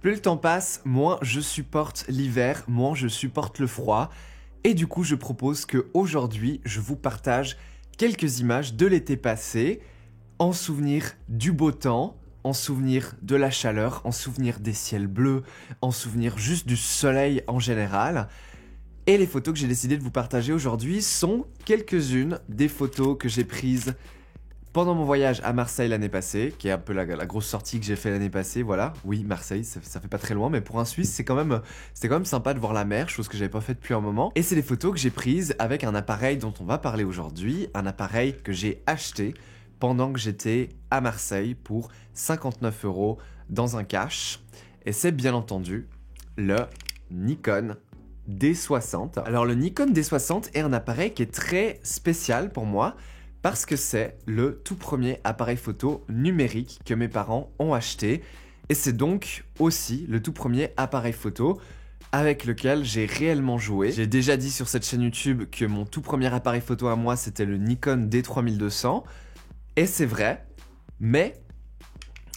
Plus le temps passe, moins je supporte l'hiver, moins je supporte le froid. Et du coup, je propose qu'aujourd'hui, je vous partage quelques images de l'été passé, en souvenir du beau temps, en souvenir de la chaleur, en souvenir des ciels bleus, en souvenir juste du soleil en général. Et les photos que j'ai décidé de vous partager aujourd'hui sont quelques-unes des photos que j'ai prises pendant mon voyage à Marseille l'année passée, qui est un peu la grosse sortie que j'ai fait l'année passée, voilà. Oui, Marseille, ça fait pas très loin, mais pour un Suisse, c'était quand même sympa de voir la mer, chose que j'avais pas faite depuis un moment. Et c'est des photos que j'ai prises avec un appareil dont on va parler aujourd'hui, un appareil que j'ai acheté pendant que j'étais à Marseille pour 59 € dans un cash. Et c'est bien entendu le Nikon D60. Alors le Nikon D60 est un appareil qui est très spécial pour moi, parce que c'est le tout premier appareil photo numérique que mes parents ont acheté. Et c'est donc aussi le tout premier appareil photo avec lequel j'ai réellement joué. J'ai déjà dit sur cette chaîne YouTube que mon tout premier appareil photo à moi, c'était le Nikon D3200. Et c'est vrai, mais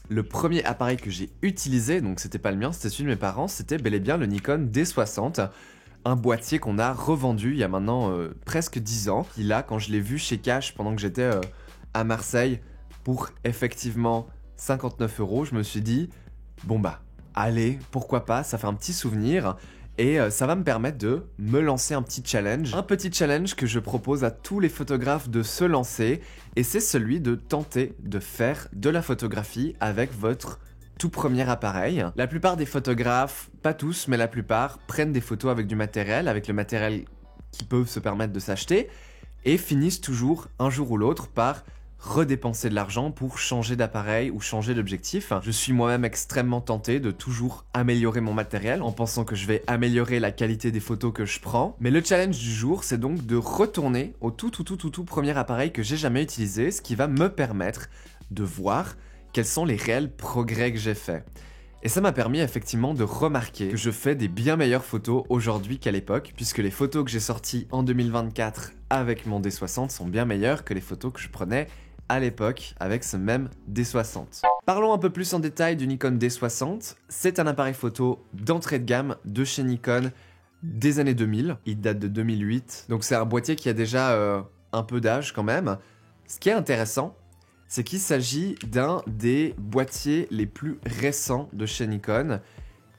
le premier appareil que j'ai utilisé, donc c'était pas le mien, c'était celui de mes parents, c'était bel et bien le Nikon D60. Un boîtier qu'on a revendu il y a maintenant presque 10 ans. Et là, quand je l'ai vu chez Cash pendant que j'étais à Marseille pour effectivement 59 €, je me suis dit, bon bah, allez, pourquoi pas, ça fait un petit souvenir. Et ça va me permettre de me lancer un petit challenge. Un petit challenge que je propose à tous les photographes de se lancer. Et c'est celui de tenter de faire de la photographie avec votre tout premier appareil. La plupart des photographes, pas tous, mais la plupart, prennent des photos avec du matériel, avec le matériel qu'ils peuvent se permettre de s'acheter, et finissent toujours, un jour ou l'autre, par redépenser de l'argent pour changer d'appareil ou changer d'objectif. Je suis moi-même extrêmement tenté de toujours améliorer mon matériel en pensant que je vais améliorer la qualité des photos que je prends. Mais le challenge du jour, c'est donc de retourner au tout premier appareil que j'ai jamais utilisé, ce qui va me permettre de voir quels sont les réels progrès que j'ai faits. Et ça m'a permis effectivement de remarquer que je fais des bien meilleures photos aujourd'hui qu'à l'époque, puisque les photos que j'ai sorties en 2024 avec mon D60 sont bien meilleures que les photos que je prenais à l'époque avec ce même D60. Parlons un peu plus en détail du Nikon D60. C'est un appareil photo d'entrée de gamme de chez Nikon des années 2000. Il date de 2008, donc c'est un boîtier qui a déjà un peu d'âge quand même. Ce qui est intéressant, c'est qu'il s'agit d'un des boîtiers les plus récents de chez Nikon,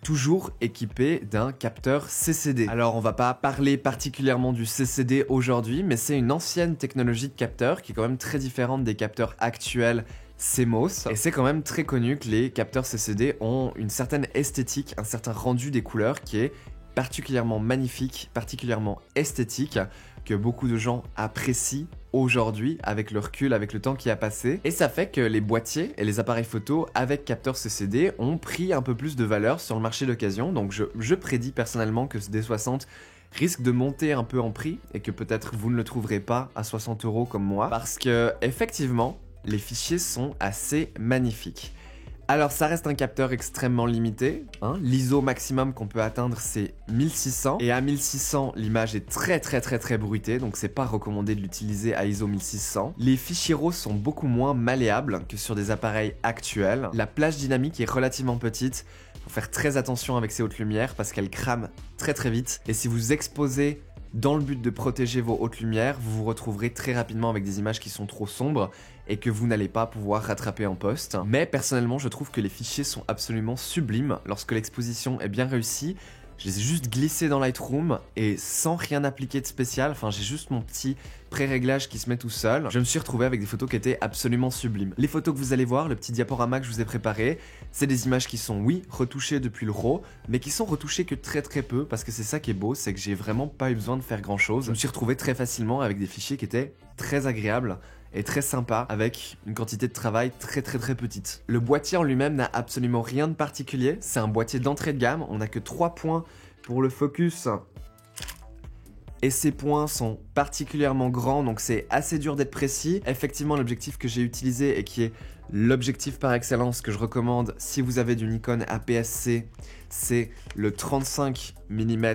toujours équipé d'un capteur CCD. Alors on va pas parler particulièrement du CCD aujourd'hui, mais c'est une ancienne technologie de capteur qui est quand même très différente des capteurs actuels CMOS. Et c'est quand même très connu que les capteurs CCD ont une certaine esthétique, un certain rendu des couleurs qui est particulièrement magnifique, particulièrement esthétique, que beaucoup de gens apprécient aujourd'hui avec le recul, avec le temps qui a passé. Et ça fait que les boîtiers et les appareils photo avec capteur CCD ont pris un peu plus de valeur sur le marché d'occasion. Donc je prédis personnellement que ce D60 risque de monter un peu en prix et que peut-être vous ne le trouverez pas à 60 € comme moi. Parce que effectivement, les fichiers sont assez magnifiques. Alors ça reste un capteur extrêmement limité, hein. L'ISO maximum qu'on peut atteindre c'est 1600 et à 1600 l'image est très bruitée, donc c'est pas recommandé de l'utiliser à ISO 1600. Les fichiers RAW sont beaucoup moins malléables que sur des appareils actuels. La plage dynamique est relativement petite, faut faire très attention avec ces hautes lumières parce qu'elles crament très vite et si vous exposez dans le but de protéger vos hautes lumières, vous vous retrouverez très rapidement avec des images qui sont trop sombres et que vous n'allez pas pouvoir rattraper en post. Mais personnellement, je trouve que les fichiers sont absolument sublimes lorsque l'exposition est bien réussie. Je les ai juste glissés dans Lightroom et sans rien appliquer de spécial, enfin j'ai juste mon petit pré-réglage qui se met tout seul. Je me suis retrouvé avec des photos qui étaient absolument sublimes. Les photos que vous allez voir, le petit diaporama que je vous ai préparé, c'est des images qui sont, oui, retouchées depuis le RAW, mais qui sont retouchées que très peu, parce que c'est ça qui est beau, c'est que j'ai vraiment pas eu besoin de faire grand chose. Je me suis retrouvé très facilement avec des fichiers qui étaient très agréables et très sympa avec une quantité de travail très petite. Le boîtier en lui-même n'a absolument rien de particulier, c'est un boîtier d'entrée de gamme, on n'a que 3 points pour le focus et ces points sont particulièrement grands donc c'est assez dur d'être précis. Effectivement l'objectif que j'ai utilisé et qui est l'objectif par excellence que je recommande si vous avez du Nikon APS-C, c'est le 35 mm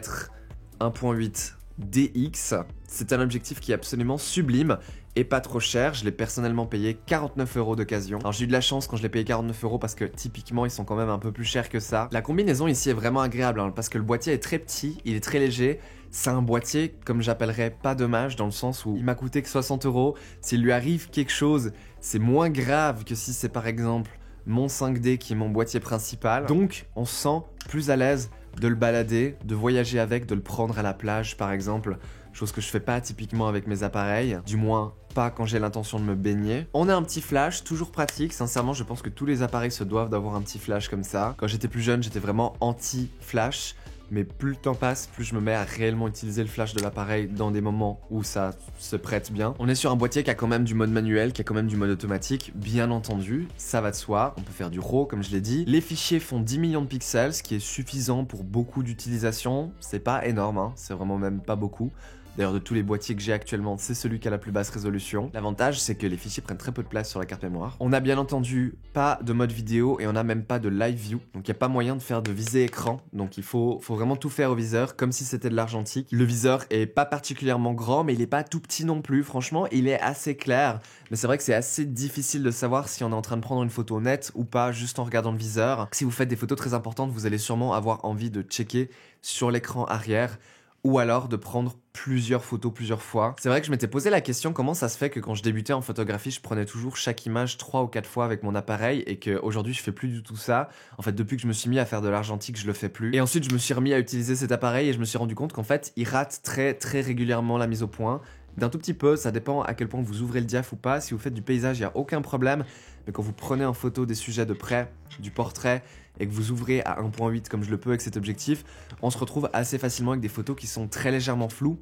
1.8 DX. C'est un objectif qui est absolument sublime et pas trop cher. Je l'ai personnellement payé 49 € d'occasion. Alors j'ai eu de la chance quand je l'ai payé 49 € parce que typiquement ils sont quand même un peu plus chers que ça. La combinaison ici est vraiment agréable hein, parce que le boîtier est très petit, il est très léger. C'est un boîtier comme j'appellerais pas dommage dans le sens où il m'a coûté que 60 €. S'il lui arrive quelque chose, c'est moins grave que si c'est par exemple mon 5D qui est mon boîtier principal. Donc on se sent plus à l'aise de le balader, de voyager avec, de le prendre à la plage par exemple. Chose que je fais pas typiquement avec mes appareils, du moins pas quand j'ai l'intention de me baigner. On a un petit flash, toujours pratique, sincèrement je pense que tous les appareils se doivent d'avoir un petit flash comme ça. Quand j'étais plus jeune j'étais vraiment anti-flash, mais plus le temps passe, plus je me mets à réellement utiliser le flash de l'appareil dans des moments où ça se prête bien. On est sur un boîtier qui a quand même du mode manuel, qui a quand même du mode automatique, bien entendu, ça va de soi, on peut faire du RAW comme je l'ai dit. Les fichiers font 10 millions de pixels, ce qui est suffisant pour beaucoup d'utilisation, c'est pas énorme, hein, c'est vraiment même pas beaucoup. D'ailleurs, de tous les boîtiers que j'ai actuellement, c'est celui qui a la plus basse résolution. L'avantage, c'est que les fichiers prennent très peu de place sur la carte mémoire. On a bien entendu pas de mode vidéo et on a même pas de live view. Donc, il n'y a pas moyen de faire de visée écran. Donc, il faut vraiment tout faire au viseur, comme si c'était de l'argentique. Le viseur est pas particulièrement grand, mais il est pas tout petit non plus. Franchement, il est assez clair. Mais c'est vrai que c'est assez difficile de savoir si on est en train de prendre une photo nette ou pas, juste en regardant le viseur. Si vous faites des photos très importantes, vous allez sûrement avoir envie de checker sur l'écran arrière, ou alors de prendre plusieurs photos plusieurs fois. C'est vrai que je m'étais posé la question comment ça se fait que quand je débutais en photographie, je prenais toujours chaque image 3 ou 4 fois avec mon appareil et qu'aujourd'hui je fais plus du tout ça. En fait, depuis que je me suis mis à faire de l'argentique, je le fais plus. Et ensuite, je me suis remis à utiliser cet appareil et je me suis rendu compte qu'en fait, il rate très régulièrement la mise au point. D'un tout petit peu, ça dépend à quel point vous ouvrez le diaph ou pas. Si vous faites du paysage, il n'y a aucun problème. Mais quand vous prenez en photo des sujets de près, du portrait, et que vous ouvrez à 1.8 comme je le peux avec cet objectif, on se retrouve assez facilement avec des photos qui sont très légèrement floues,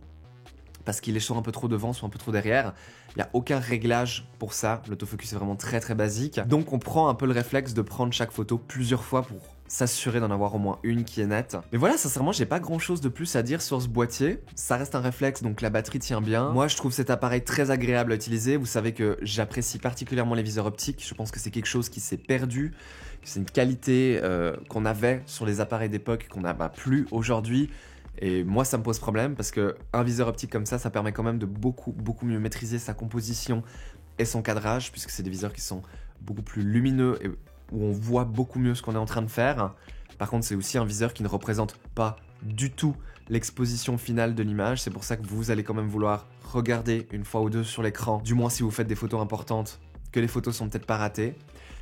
parce qu'il est soit un peu trop devant, soit un peu trop derrière. Il n'y a aucun réglage pour ça. L'autofocus est vraiment très basique. Donc on prend un peu le réflexe de prendre chaque photo plusieurs fois pour s'assurer d'en avoir au moins une qui est nette. Mais voilà, sincèrement, j'ai pas grand chose de plus à dire sur ce boîtier. Ça reste un réflexe, donc la batterie tient bien. Moi, je trouve cet appareil très agréable à utiliser. Vous savez que j'apprécie particulièrement les viseurs optiques. Je pense que c'est quelque chose qui s'est perdu. C'est une qualité qu'on avait sur les appareils d'époque qu'on n'a plus aujourd'hui. Et moi, ça me pose problème parce qu'un viseur optique comme ça permet quand même de beaucoup mieux maîtriser sa composition et son cadrage, puisque c'est des viseurs qui sont beaucoup plus lumineux et où on voit beaucoup mieux ce qu'on est en train de faire. Par contre, c'est aussi un viseur qui ne représente pas du tout l'exposition finale de l'image. C'est pour ça que vous allez quand même vouloir regarder une fois ou deux sur l'écran, du moins si vous faites des photos importantes, que les photos sont peut-être pas ratées.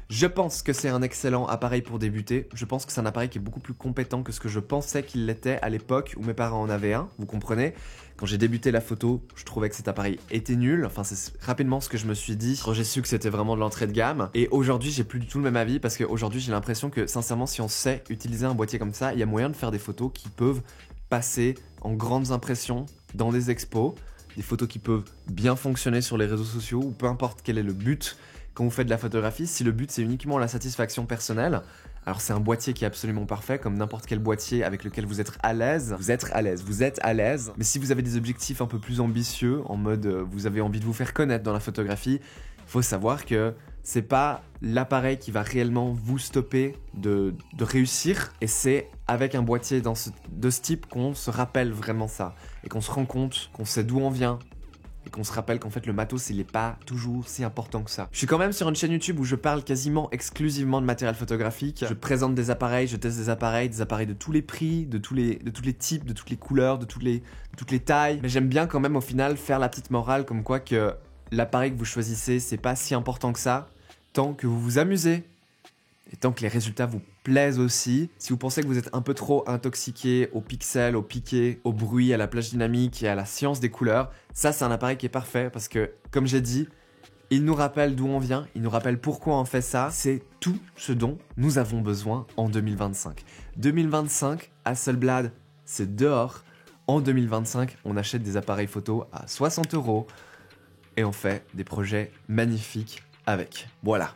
Je pense que c'est un excellent appareil pour débuter. Je pense que c'est un appareil qui est beaucoup plus compétent que ce que je pensais qu'il l'était à l'époque où mes parents en avaient un, vous comprenez. Quand j'ai débuté la photo, je trouvais que cet appareil était nul. Enfin, c'est rapidement ce que je me suis dit quand j'ai su que c'était vraiment de l'entrée de gamme. Et aujourd'hui, j'ai plus du tout le même avis parce qu'aujourd'hui, j'ai l'impression que sincèrement, si on sait utiliser un boîtier comme ça, il y a moyen de faire des photos qui peuvent passer en grandes impressions dans des expos, des photos qui peuvent bien fonctionner sur les réseaux sociaux ou peu importe quel est le but. Quand vous faites de la photographie, si le but c'est uniquement la satisfaction personnelle, alors c'est un boîtier qui est absolument parfait, comme n'importe quel boîtier avec lequel vous êtes à l'aise. Vous êtes à l'aise. Mais si vous avez des objectifs un peu plus ambitieux, en mode vous avez envie de vous faire connaître dans la photographie, il faut savoir que c'est pas l'appareil qui va réellement vous stopper de réussir. Et c'est avec un boîtier de ce type qu'on se rappelle vraiment ça. Et qu'on se rend compte qu'on sait d'où on vient. Et qu'on se rappelle qu'en fait le matos il est pas toujours si important que ça. Je suis quand même sur une chaîne YouTube où je parle quasiment exclusivement de matériel photographique. Je présente des appareils, je teste des appareils de tous les prix, de tous les types, de toutes les couleurs, de toutes les tailles. Mais j'aime bien quand même au final faire la petite morale comme quoi que l'appareil que vous choisissez c'est pas si important que ça, tant que vous vous amusez. Et tant que les résultats vous plaisent aussi. Si vous pensez que vous êtes un peu trop intoxiqué aux pixels, au piqué, au bruit, à la plage dynamique et à la science des couleurs, ça c'est un appareil qui est parfait parce que, comme j'ai dit, il nous rappelle d'où on vient, il nous rappelle pourquoi on fait ça. C'est tout ce dont nous avons besoin en 2025. 2025, Hasselblad, c'est dehors. En 2025, on achète des appareils photo à 60 € et on fait des projets magnifiques avec. Voilà.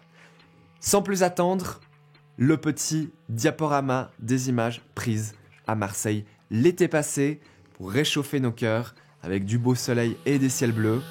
Sans plus attendre, le petit diaporama des images prises à Marseille l'été passé pour réchauffer nos cœurs avec du beau soleil et des ciels bleus.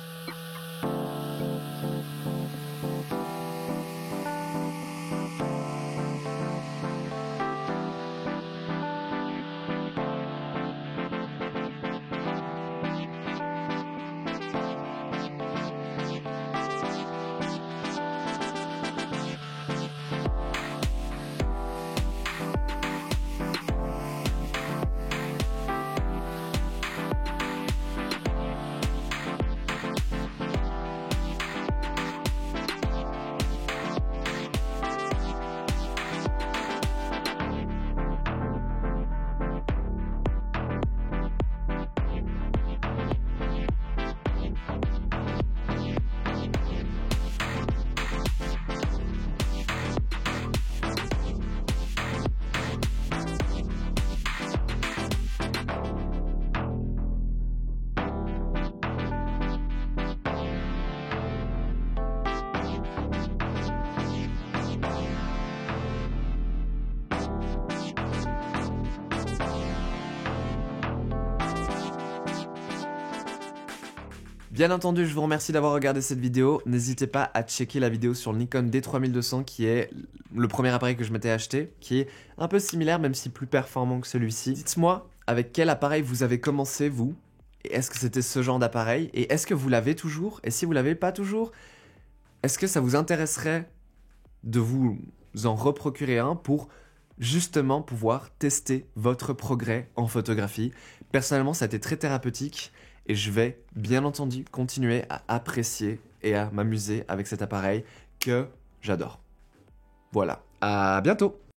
Bien entendu, je vous remercie d'avoir regardé cette vidéo. N'hésitez pas à checker la vidéo sur le Nikon D3200 qui est le premier appareil que je m'étais acheté, qui est un peu similaire même si plus performant que celui-ci. Dites-moi avec quel appareil vous avez commencé vous, et est-ce que c'était ce genre d'appareil, et est-ce que vous l'avez toujours, et si vous l'avez pas toujours, est-ce que ça vous intéresserait de vous en reprocurer un pour justement pouvoir tester votre progrès en photographie. Personnellement, ça a été très thérapeutique et je vais bien entendu continuer à apprécier et à m'amuser avec cet appareil que j'adore. Voilà, à bientôt!